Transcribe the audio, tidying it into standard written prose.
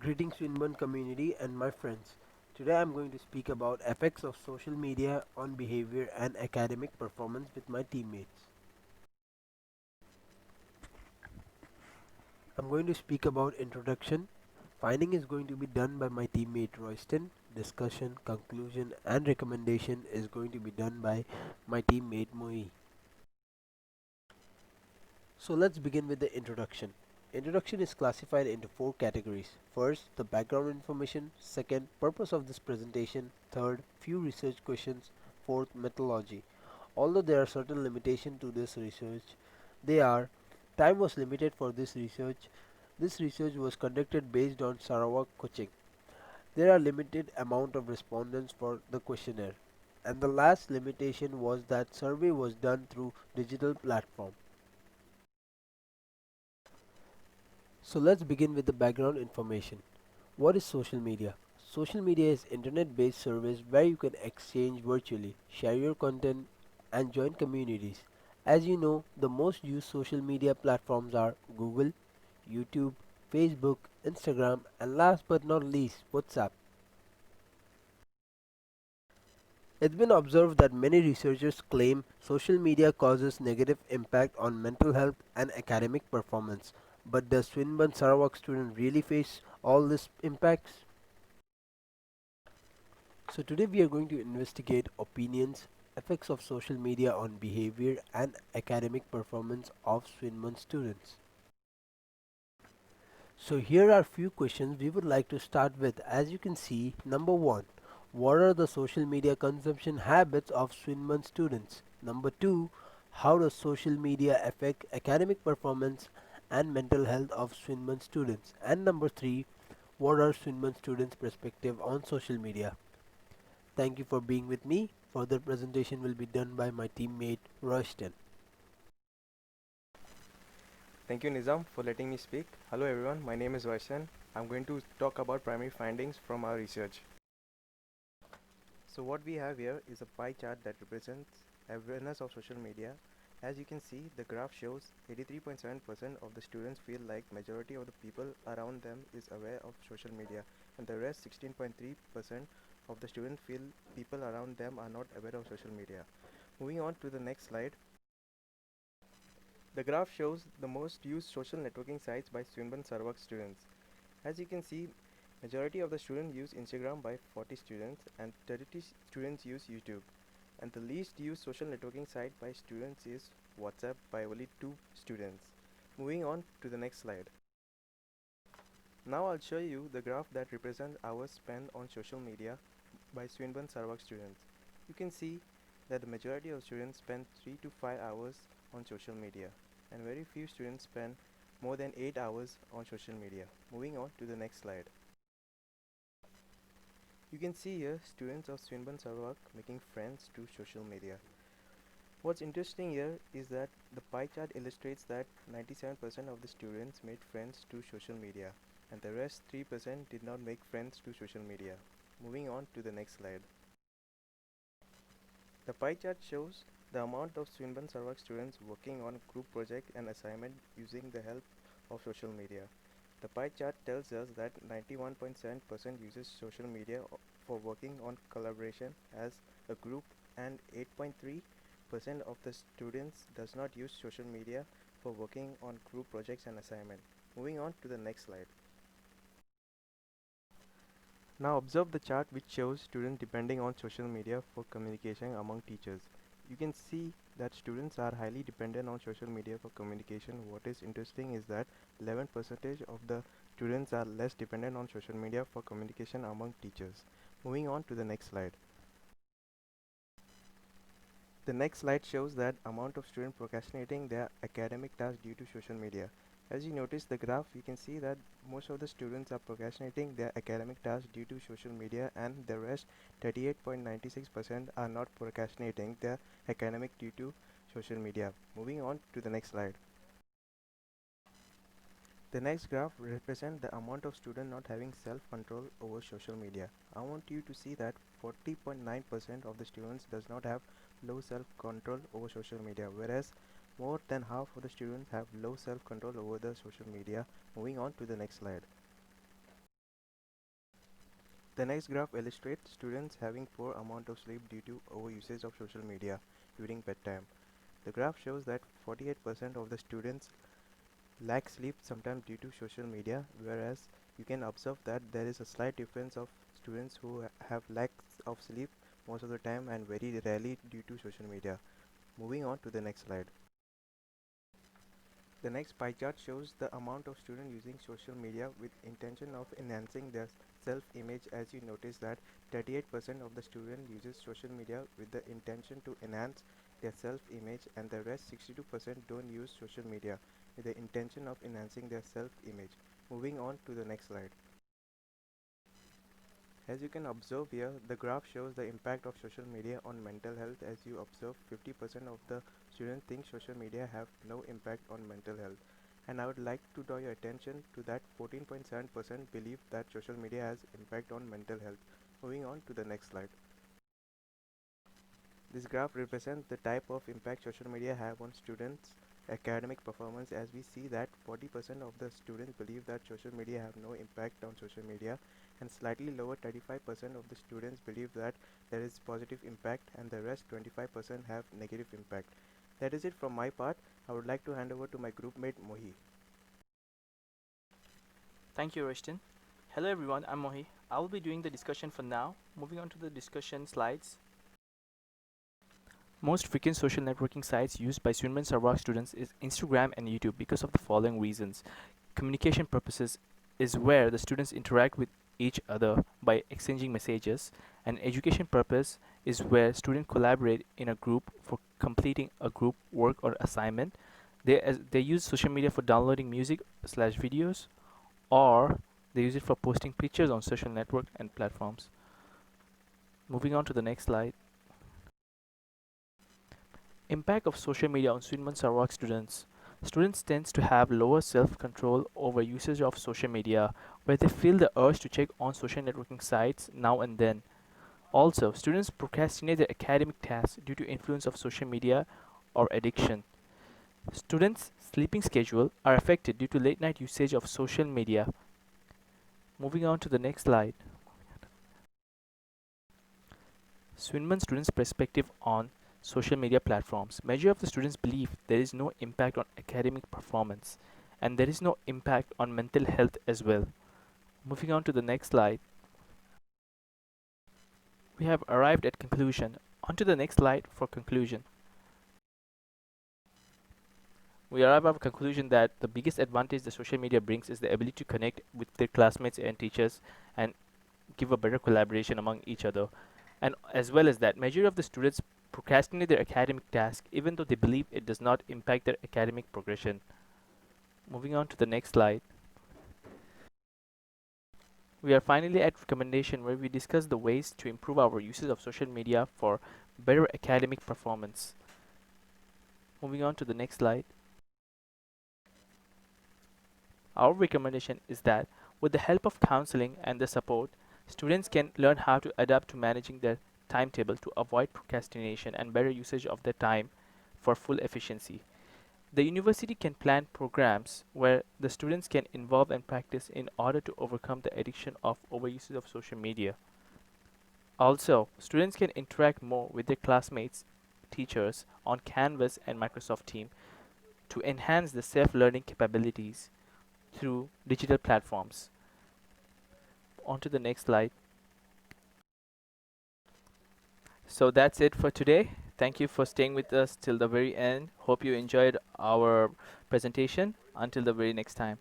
Greetings Swinburne community and my friends. Today I'm going to speak about effects of social media on behavior and academic performance with my teammates. I'm going to speak about introduction. Finding is going to be done by my teammate Royston. Discussion, conclusion and recommendation is going to be done by my teammate Mahi. So let's begin with the introduction. Introduction is classified into four categories. First, the background information. Second, purpose of this presentation. Third, few research questions. Fourth, methodology. Although there are certain limitations to this research, they are time was limited for this research. This research was conducted based on Sarawak coaching. There are limited amount of respondents for the questionnaire. And the last limitation was that survey was done through digital platform. So let's begin with the background information. What is social media? Social media is internet-based service where you can exchange virtually, share your content and join communities. As you know, the most used social media platforms are Google, YouTube, Facebook, Instagram and last but not least, WhatsApp. It's been observed that many researchers claim social media causes negative impact on mental health and academic performance. But does Swinburne Sarawak student really face all these impacts? So today we are going to investigate opinions, effects of social media on behavior and academic performance of Swinburne students. So here are few questions we would like to start with. As you can see, number 1. What are the social media consumption habits of Swinburne students? Number 2. How does social media affect academic performance and mental health of Swinburne students? And number 3. What are Swinburne students' perspective on social media? Thank you for being with me. Further presentation will be done by my teammate Royston. Thank you, Nizam, for letting me speak. Hello, everyone. My name is Vaishan. I'm going to talk about primary findings from our research. So, what we have here is a pie chart that represents awareness of social media. As you can see, the graph shows 83.7% of the students feel like majority of the people around them is aware of social media, and the rest 16.3% of the students feel people around them are not aware of social media. Moving on to the next slide. The graph shows the most used social networking sites by Swinburne Sarawak students. As you can see, majority of the students use Instagram by 40 students and 30 students use YouTube. And the least used social networking site by students is WhatsApp by only 2 students. Moving on to the next slide. Now I'll show you the graph that represents hours spent on social media by Swinburne Sarawak students. You can see that the majority of students spend 3 to 5 hours on social media and very few students spend more than 8 hours on social media. Moving on to the next slide. You can see here students of Swinburne Sarawak making friends to social media. What's interesting here is that the pie chart illustrates that 97% of the students made friends to social media and the rest 3% did not make friends to social media. Moving on to the next slide. The pie chart shows the amount of Swinburne Sarawak students working on group project and assignment using the help of social media. The pie chart tells us that 91.7% uses social media for working on collaboration as a group and 8.3% of the students does not use social media for working on group projects and assignment. Moving on to the next slide. Now observe the chart which shows students depending on social media for communication among teachers. You can see that students are highly dependent on social media for communication. What is interesting is that 11% of the students are less dependent on social media for communication among teachers. Moving on to the next slide. The next slide shows that amount of students procrastinating their academic tasks due to social media. As you notice the graph, you can see that most of the students are procrastinating their academic tasks due to social media and the rest 38.96% are not procrastinating their academic due to social media. Moving on to the next slide. The next graph represents the amount of students not having self-control over social media. I want you to see that 40.9% of the students does not have low self-control over social media, whereas more than half of the students have low self-control over the social media. Moving on to the next slide. The next graph illustrates students having poor amount of sleep due to overusage of social media during bedtime. The graph shows that 48% of the students lack sleep sometimes due to social media, whereas you can observe that there is a slight difference of students who have lacks of sleep most of the time and very rarely due to social media. Moving on to the next slide. The next pie chart shows the amount of students using social media with intention of enhancing their self-image. As you notice that 38% of the student uses social media with the intention to enhance their self-image, and the rest 62% don't use social media with the intention of enhancing their self-image. Moving on to the next slide. As you can observe here, the graph shows the impact of social media on mental health. As you observe, 50% of the students think social media have no impact on mental health. And I would like to draw your attention to that 14.7% believe that social media has impact on mental health. Moving on to the next slide. This graph represents the type of impact social media have on students' academic performance. As we see that 40% of the students believe that social media have no impact on social media, and slightly lower 35% of the students believe that there is positive impact, and the rest 25% have negative impact. That is it from my part. I would like to hand over to my group mate Mohi. Thank you, Rushton. Hello everyone, I'm Mahi. I will be doing the discussion for now. Moving on to the discussion slides. Most frequent social networking sites used by Swinburne Sarawak students is Instagram and YouTube because of the following reasons. Communication purposes is where the students interact with each other by exchanging messages, and education purpose is where students collaborate in a group for completing a group work or assignment. They use social media for downloading music slash videos, or they use it for posting pictures on social network and platforms. Moving on to the next slide. Impact of social media on Swinburne Sarawak students. Students tend to have lower self-control over usage of social media, where they feel the urge to check on social networking sites now and then. Also, students procrastinate their academic tasks due to influence of social media or addiction. Students' sleeping schedule are affected due to late night usage of social media. Moving on to the next slide. Swinburne students' perspective on social media platforms. Majority of the students believe there is no impact on academic performance, and there is no impact on mental health as well. Moving on to the next slide. We have arrived at conclusion. On to the next slide for conclusion. We arrive at a conclusion that the biggest advantage the social media brings is the ability to connect with their classmates and teachers and give a better collaboration among each other. And as well as that, majority of the students procrastinate their academic task even though they believe it does not impact their academic progression. Moving on to the next slide. We are finally at recommendation, where we discuss the ways to improve our usage of social media for better academic performance. Moving on to the next slide. Our recommendation is that with the help of counseling and the support, students can learn how to adapt to managing their timetable to avoid procrastination and better usage of their time for full efficiency. The university can plan programs where the students can involve and practice in order to overcome the addiction of overuse of social media. Also, students can interact more with their classmates, teachers on Canvas and Microsoft Teams to enhance the self-learning capabilities through digital platforms. On to the next slide. So that's it for today. Thank you for staying with us till the very end. Hope you enjoyed our presentation. Until the very next time.